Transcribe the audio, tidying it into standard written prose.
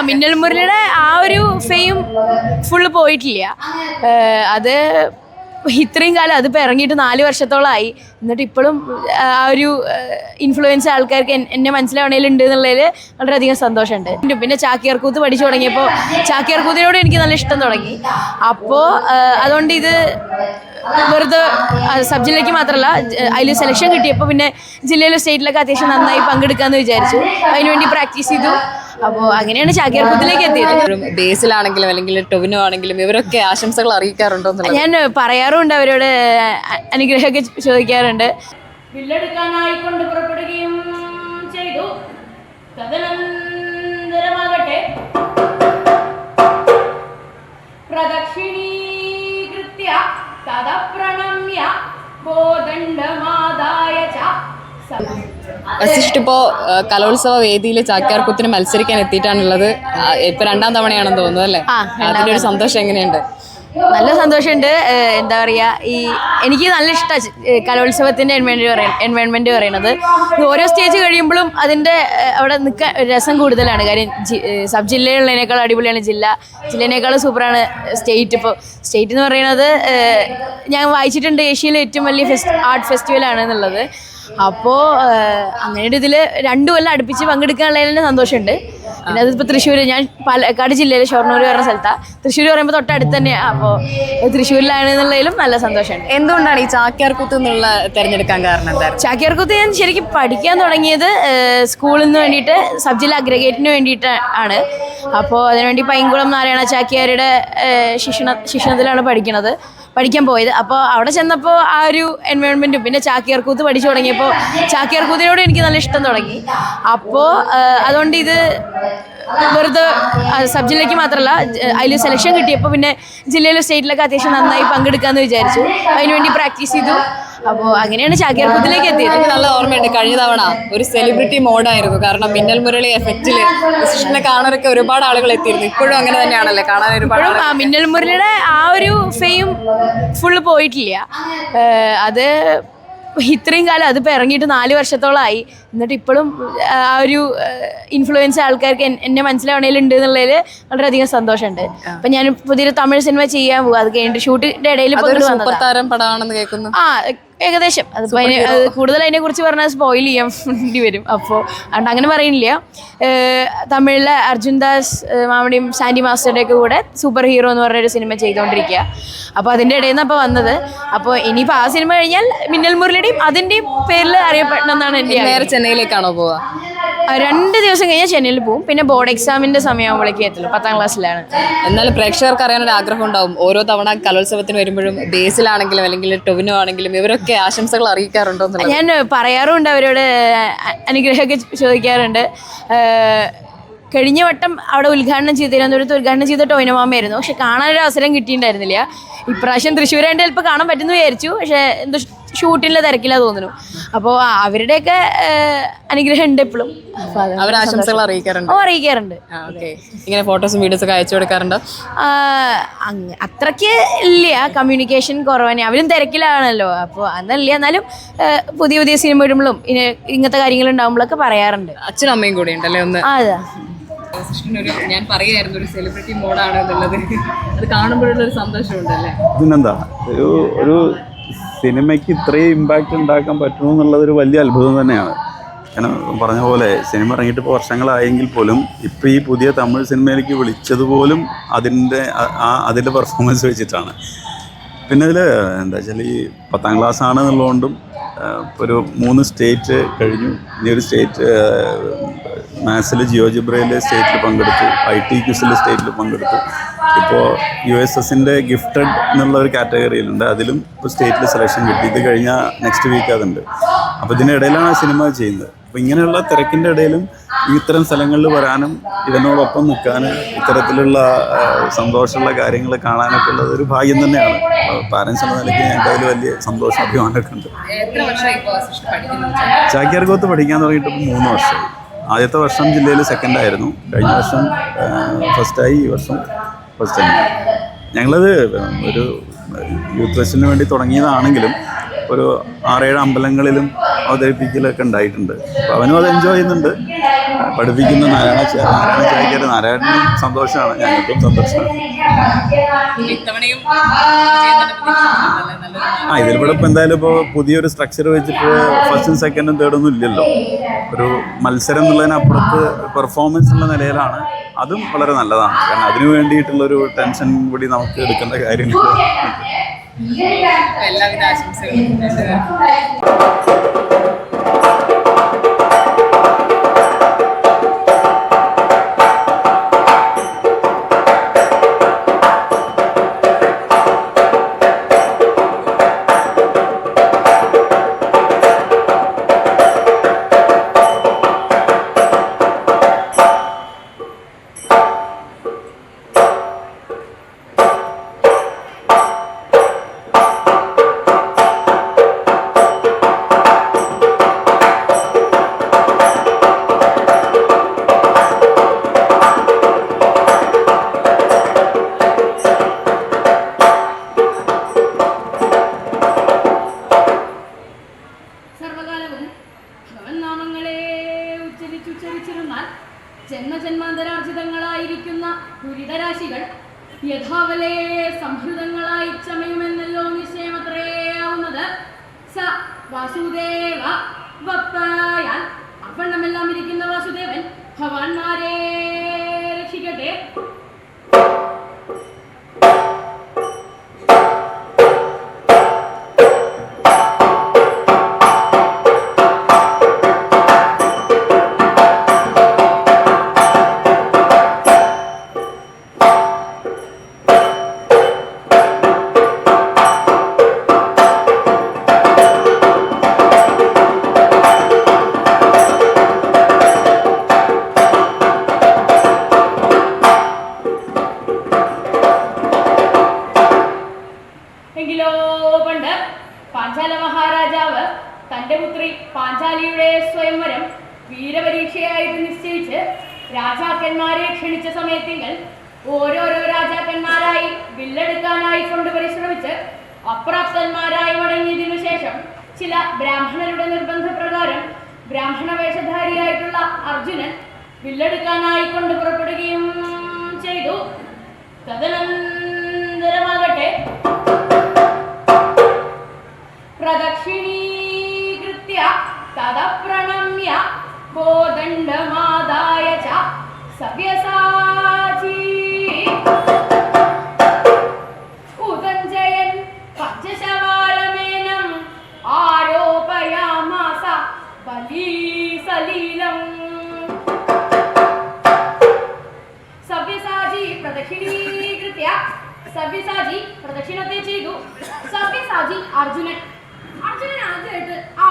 മിന്നൽ മുരളിയുടെ ആ ഒരു ഫെയിം ഫുള്ള് പോയിട്ടില്ല. അത് ഇത്രയും കാലം അതിപ്പോൾ ഇറങ്ങിയിട്ട് 4 വർഷത്തോളമായി. എന്നിട്ട് ഇപ്പോഴും ആ ഒരു ഇൻഫ്ലുവൻസ് ആൾക്കാർക്ക് എന്നെ മനസ്സിലാവണേലുണ്ട് എന്നുള്ളതിൽ വളരെയധികം സന്തോഷമുണ്ട്. പിന്നെ ചാക്യാർകൂത്ത് പഠിച്ചു തുടങ്ങിയപ്പോൾ ചാക്യാർകൂത്തിനോട് എനിക്ക് നല്ല ഇഷ്ടം തുടങ്ങി. അപ്പോൾ അതുകൊണ്ട് ഇത് വെറുതെ സബ് ജില്ലയ്ക്ക് മാത്രമല്ല, അതിൽ സെലക്ഷൻ കിട്ടിയപ്പോൾ പിന്നെ ജില്ലയിലും സ്റ്റേറ്റിലൊക്കെ അത്യാവശ്യം നന്നായി പങ്കെടുക്കാമെന്ന് വിചാരിച്ചു. അതിനുവേണ്ടി പ്രാക്ടീസ് ചെയ്തു. അപ്പോൾ അങ്ങനെയാണ് ചാക്യാർകൂത്തിലേക്ക് എത്തിയത്. ബേസിലാണെങ്കിലും അല്ലെങ്കിൽ ടൊവിനോ ആണെങ്കിലും ഇവരൊക്കെ ആശംസകൾ അറിയിക്കാറുണ്ടോ? ഞാൻ പറയാറുണ്ട്, അവരോട് അനുഗ്രഹമൊക്കെ ചോദിക്കാറുണ്ട്. ബില്ലെടുക്കാനായിക്കൊണ്ട് പുറപ്പെടുകയും ചെയ്തു. തദനന്തരമാകട്ടെ പ്രദക്ഷിണീകൃത്യ തദപ്രണമ്യ കോദണ്ഡമാദായ ച. വസിഷ്ഠ് ഇപ്പോൾ കലോത്സവ വേദിയിൽ ചാക്യാർകൂത്തിന് മത്സരിക്കാൻ എത്തിയിട്ടാണുള്ളത്. ഇപ്പൊ 2ാം തവണയാണെന്ന് തോന്നുന്നു അല്ലേ? അതിന്റെ ഒരു സന്തോഷം എങ്ങനെയുണ്ട്? നല്ല സന്തോഷമുണ്ട്. എന്താ പറയുക, എനിക്ക് നല്ല ഇഷ്ടമാണ് കലോത്സവത്തിൻ്റെ എൻവയോൺമെൻറ്റ് പറയുന്നത്. ഓരോ സ്റ്റേജ് കഴിയുമ്പോഴും അതിൻ്റെ അവിടെ നിൽക്കാൻ രസം കൂടുതലാണ്. കാര്യം സബ് ജില്ലയിലുള്ളതിനേക്കാൾ അടിപൊളിയാണ് ജില്ലേനേക്കാളും സൂപ്പറാണ് സ്റ്റേറ്റ്. ഇപ്പോൾ സ്റ്റേറ്റ് എന്ന് പറയുന്നത് ഞാൻ വായിച്ചിട്ടുണ്ട്, ഏഷ്യയിലെ ഏറ്റവും വലിയ ആർട്ട് ഫെസ്റ്റിവലാണ് എന്നുള്ളത്. അപ്പോൾ അങ്ങനെ ഒരു ഇതിൽ 2 കൊല്ലം അടുപ്പിച്ച് പങ്കെടുക്കാനുള്ളതിൽ തന്നെ സന്തോഷമുണ്ട്. പിന്നെ അതിപ്പോൾ തൃശ്ശൂർ, ഞാൻ പാലക്കാട് ജില്ലയിൽ ഷൊർണൂർ പറഞ്ഞ സ്ഥലത്താണ്. തൃശ്ശൂർ പറയുമ്പോൾ തൊട്ടടുത്ത് തന്നെയാണ്. അപ്പോൾ തൃശ്ശൂരിലാണ് എന്നുള്ളതിലും നല്ല സന്തോഷമുണ്ട്. എന്തുകൊണ്ടാണ് ഈ ചാക്യാർകൂത്ത് എന്നുള്ള തിരഞ്ഞെടുക്കാൻ കാരണം എന്തായിരുന്നു? ചാക്യാർകൂത്ത് ഞാൻ ശരിക്കും പഠിക്കാൻ തുടങ്ങിയത് സ്കൂളിൽ നിന്ന് വേണ്ടിയിട്ട്, സബ് ജില്ല അഗ്രഗേറ്റിന് വേണ്ടിയിട്ട് ആണ്. അപ്പോൾ അതിനുവേണ്ടി പൈങ്കുളം നാരായണ ചാക്യാരുടെ ശിക്ഷണത്തിലാണ് പഠിക്കാൻ പോയത്. അപ്പോൾ അവിടെ ചെന്നപ്പോൾ ആ ഒരു എൻവയോൺമെൻറ്റും പിന്നെ ചാക്യാർകൂത്ത് പഠിച്ചു തുടങ്ങിയപ്പോൾ ചാക്യാർകൂത്തിനോട് എനിക്ക് നല്ല ഇഷ്ടം തുടങ്ങി. അപ്പോൾ അതുകൊണ്ട് ഇത് വെറുതെ സബ് ജില്ലയ്ക്ക് മാത്രമല്ല, അതിൽ സെലക്ഷൻ കിട്ടിയപ്പോൾ പിന്നെ ജില്ലയിലും സ്റ്റേറ്റിലൊക്കെ അത്യാവശ്യം നന്നായി പങ്കെടുക്കാമെന്ന് വിചാരിച്ചു. അതിനുവേണ്ടി പ്രാക്ടീസ് ചെയ്തു. അപ്പോൾ അങ്ങനെയാണ് ചാക്യാർകൂത്തിലേക്ക് എത്തിയത്. എനിക്ക് നല്ല ഓർമ്മയുണ്ട്, കഴിഞ്ഞ തവണ ഒരു സെലിബ്രിറ്റി മോഡായിരുന്നു. കാരണം മിന്നൽ മുരളി എഫക്റ്റില് വസിഷ്ഠിനെ കാണാനൊക്കെ ഒരുപാട് ആളുകൾ എത്തിയിരുന്നു. ഇപ്പോഴും അങ്ങനെ തന്നെയാണല്ലേ? കാണാൻ ഒരുപാട്. മിന്നൽ മുരളിയുടെ ആ ഒരു ഫെയിം ഫുള്ള് പോയിട്ടില്ല. അത് ഇത്രയും കാലം അതിപ്പോൾ ഇറങ്ങിയിട്ട് 4 വർഷത്തോളമായി. എന്നിട്ട് ഇപ്പോഴും ആ ഒരു ഇൻഫ്ലുവൻസ് ആൾക്കാർക്ക് എന്നെ മനസ്സിലാവണേലുണ്ട് എന്നുള്ളതിൽ വളരെയധികം സന്തോഷമുണ്ട്. അപ്പം ഞാൻ പുതിയൊരു തമിഴ് സിനിമ ചെയ്യാൻ പോകും. അത് കഴിഞ്ഞിട്ട് ഷൂട്ടിൻ്റെ ഇടയിൽ പടമാണെന്ന് കേൾക്കുന്നു. ഏകദേശം അതിപ്പോൾ അത് കൂടുതൽ അതിനെക്കുറിച്ച് പറഞ്ഞാൽ സ്പോയിൽ ചെയ്യാൻ വേണ്ടി വരും. അപ്പോൾ അതുകൊണ്ട് അങ്ങനെ പറയുന്നില്ല. തമിഴിലെ അർജുൻ ദാസ് മാമടിയും സാൻഡി മാസ്റ്ററുടെയൊക്കെ കൂടെ സൂപ്പർ ഹീറോ എന്ന് പറഞ്ഞൊരു സിനിമ ചെയ്തുകൊണ്ടിരിക്കുക. അപ്പോൾ അതിൻ്റെ ഇടയിൽ നിന്ന് അപ്പോൾ വന്നത്. അപ്പോൾ ഇനിയിപ്പോൾ ആ സിനിമ കഴിഞ്ഞാൽ മിന്നൽ മുരളിയുടെയും അതിൻ്റെയും പേരിൽ അറിയപ്പെടണമെന്നാണ് എൻ്റെ. നേരെ ചെന്നൈയിലേക്കാണോ പോവുക? 2 ദിവസം കഴിഞ്ഞാൽ ചെന്നൈയിൽ പോകും. പിന്നെ ബോർഡ് എക്സാമിൻ്റെ സമയമാകുമ്പോഴേക്കും എത്തുള്ളൂ. 10ാം ക്ലാസ്സിലാണ്. എന്നാലും പ്രേക്ഷകർക്ക് അറിയാനൊരു ആഗ്രഹം ഉണ്ടാവും. ഓരോ തവണ കലോത്സവത്തിന് വരുമ്പോഴും ബേസിലാണെങ്കിലും അല്ലെങ്കിൽ ടൊവിനോ ആണെങ്കിലും ഇവരൊക്കെ ആശംസകൾ അറിയിക്കാറുണ്ടോ? ഞാൻ പറയാറുണ്ട്, അവരോട് അനുഗ്രഹമൊക്കെ ചോദിക്കാറുണ്ട്. കഴിഞ്ഞ വട്ടം അവിടെ തിരുവനന്തപുരത്ത് ഉദ്ഘാടനം ചെയ്ത ടോവിനോ മാമയായിരുന്നു. പക്ഷെ കാണാനൊരു അവസരം കിട്ടിയിട്ടുണ്ടായിരുന്നില്ല. ഇപ്രാവശ്യം തൃശ്ശൂരായിട്ട് ചിലപ്പോൾ കാണാൻ പറ്റുമെന്ന് വിചാരിച്ചു. പക്ഷേ എന്തോ ഷൂട്ടിൻ്റെ തിരക്കില്ല തോന്നുന്നു. അപ്പോൾ അവരുടെയൊക്കെ അനുഗ്രഹം ഉണ്ട് എപ്പോഴും. അവർ ആശംസകൾ അറിയിക്കാറുണ്ട്. അറിയിക്കാറുണ്ട്. ഇങ്ങനെ ഫോട്ടോസും വീഡിയോസും ഒക്കെ അയച്ചു കൊടുക്കാറുണ്ട്. അത്രയ്ക്ക് ഇല്ല, കമ്മ്യൂണിക്കേഷൻ കുറവാണ്. അവരും തിരക്കിലാണല്ലോ. അപ്പോൾ അതല്ല, എന്നാലും പുതിയ സിനിമ ഇടുമ്പോഴും ഇങ്ങനത്തെ കാര്യങ്ങൾ ഉണ്ടാകുമ്പോഴൊക്കെ പറയാറുണ്ട്. അച്ഛനും അമ്മയും കൂടെ ഉണ്ടല്ലേ? ഒന്ന് അതെ, ഞാൻ പറയായിരുന്നു ഒരു സെലിബ്രിറ്റി മോഡാണ് എന്നുള്ളത്. അത് കാണുമ്പോഴുള്ളൊരു സന്തോഷമുണ്ടല്ലേ? പിന്നെന്താ, ഒരു സിനിമയ്ക്ക് ഇത്രയും ഇമ്പാക്റ്റ് ഉണ്ടാക്കാൻ പറ്റുമെന്നുള്ളതൊരു വലിയ അത്ഭുതം തന്നെയാണ്. കാരണം പറഞ്ഞ പോലെ സിനിമ ഇറങ്ങിയിട്ട് ഇപ്പോൾ വർഷങ്ങളായെങ്കിൽ പോലും ഇപ്പോൾ ഈ പുതിയ തമിഴ് സിനിമയിലേക്ക് വിളിച്ചതുപോലും അതിൻ്റെ പെർഫോമൻസ് വെച്ചിട്ടാണ്. പിന്നെ ഇതിൽ എന്താ വെച്ചാൽ ഈ 10ാം ക്ലാസ് ആണെന്നുള്ളതുകൊണ്ടും ഒരു 3 സ്റ്റേറ്റ് കഴിഞ്ഞു. ഇനി ഒരു സ്റ്റേറ്റ് മാത്സിൽ ജിയോജിബ്രയിൽ സ്റ്റേറ്റിൽ പങ്കെടുത്തു, IT ക്വിസിൽ സ്റ്റേറ്റിൽ പങ്കെടുത്തു. ഇപ്പോൾ USSൻ്റെ ഗിഫ്റ്റഡ് എന്നുള്ള ഒരു കാറ്റഗറിയിലുണ്ട്, അതിലും ഇപ്പോൾ സ്റ്റേറ്റിൽ സെലക്ഷൻ കിട്ടി. ഇത് കഴിഞ്ഞാൽ നെക്സ്റ്റ് വീക്ക് അതുണ്ട്. അപ്പോൾ ഇതിനിടയിലാണ് ആ സിനിമ ചെയ്യുന്നത്. അപ്പോൾ ഇങ്ങനെയുള്ള തിരക്കിൻ്റെ ഇടയിലും ഇത്തരം സ്ഥലങ്ങളിൽ വരാനും ഇതിനോടൊപ്പം നിൽക്കാനും ഇത്തരത്തിലുള്ള സന്തോഷമുള്ള കാര്യങ്ങൾ കാണാനൊക്കെ ഉള്ളത് ഒരു ഭാഗ്യം തന്നെയാണ്. പാരൻസ് എന്ന നിലയ്ക്ക് ഞങ്ങൾക്ക് അതിൽ വലിയ സന്തോഷം അഭിമാനമൊക്കെ ഉണ്ട്. ചാക്യാർകൂത്ത് പഠിക്കാൻ തുടങ്ങിയിട്ട് ഇപ്പോൾ 3 വർഷമായി. ആദ്യത്തെ വർഷം ജില്ലയിൽ സെക്കൻഡായിരുന്നു, കഴിഞ്ഞ വർഷം ഫസ്റ്റായി, ഈ വർഷം ഫസ്റ്റ് തന്നെ. ഞങ്ങളത് ഒരു യൂത്ത് ഫെസ്റ്റിന് വേണ്ടി തുടങ്ങിയതാണെങ്കിലും ഒരു 6-7 അമ്പലങ്ങളിലും അവതരിപ്പിക്കലൊക്കെ ഉണ്ടായിട്ടുണ്ട്. അപ്പോൾ അവനും അത് എൻജോയ് ചെയ്യുന്നുണ്ട്. പഠിപ്പിക്കുന്ന നാരായണ ചാക്യാർ, നാരായണനും സന്തോഷമാണ്, ഞങ്ങൾക്കും സന്തോഷമാണ്. ഇത്തവണയും ഇതിലിവിടെ ഇപ്പോൾ എന്തായാലും ഇപ്പോൾ പുതിയൊരു സ്ട്രക്ചർ വെച്ചിട്ട് ഫസ്റ്റും സെക്കൻഡും തേർഡൊന്നും ഇല്ലല്ലോ. ഒരു മത്സരം എന്നുള്ളതിനപ്പുറത്ത് പെർഫോമൻസ് ഉള്ള നിലയിലാണ്. അതും വളരെ നല്ലതാണ്. കാരണം അതിനു വേണ്ടിയിട്ടുള്ളൊരു ടെൻഷൻ കൂടി നമുക്ക് എടുക്കേണ്ട കാര്യമില്ല. എല്ലാവിധ ആശംസകളും. ജന്മജന്മാന്തരാർജിതങ്ങളായിരിക്കുന്ന ദുരിതരാശികൾ യഥാവലേ സംഹൃതങ്ങളായി ചമയുമെന്നല്ലോ നിശ്ചയമത്രയാവുന്നത്. സ വാസുദേവ വപ്പായാൽ അപ്പണ്ണമെല്ലാം ഇരിക്കുന്ന വാസുദേവൻ ഭവാന്മാരെ രക്ഷിക്കട്ടെ. എങ്കിലോ പണ്ട് പാഞ്ചാല മഹാരാജാവ് തന്റെ പുത്രി പാഞ്ചാലിയുടെ സ്വയംവരം വീരപരീക്ഷയായിട്ട് നിശ്ചയിച്ച് രാജാക്കന്മാരെ ക്ഷണിച്ച സമയത്തെങ്കിൽ ഓരോരോ രാജാക്കന്മാരായി വില്ലെടുക്കാനായി കൊണ്ട് പരിശ്രമിച്ച് അപ്രാപ്തന്മാരായി മടങ്ങിയതിനു ശേഷം ചില ബ്രാഹ്മണരുടെ നിർബന്ധപ്രകാരം ബ്രാഹ്മണ വേഷധാരിയായിട്ടുള്ള അർജുനൻ വില്ലെടുക്കാനായി കൊണ്ട് പുറപ്പെടുകയും ചെയ്തു. തദനന്തരമാകട്ടെ പ്രദക്ഷിണീകൃത്യ തദപ്രണമ്യ കോദണ്ഡമാദായ ച സവ്യസാചീ ഉദഞ്ജയൻ പഞ്ചശവാലമേനം ആരോപയാമാസ ബലീസലീലം. സവ്യസാചി പ്രദക്ഷിണീകൃത്യ സവ്യസാചി പ്രദക്ഷിണത്തെ ചെയ്തു. സവ്യസാചി അർജുനൻ ആദ്യമായിട്ട് ആ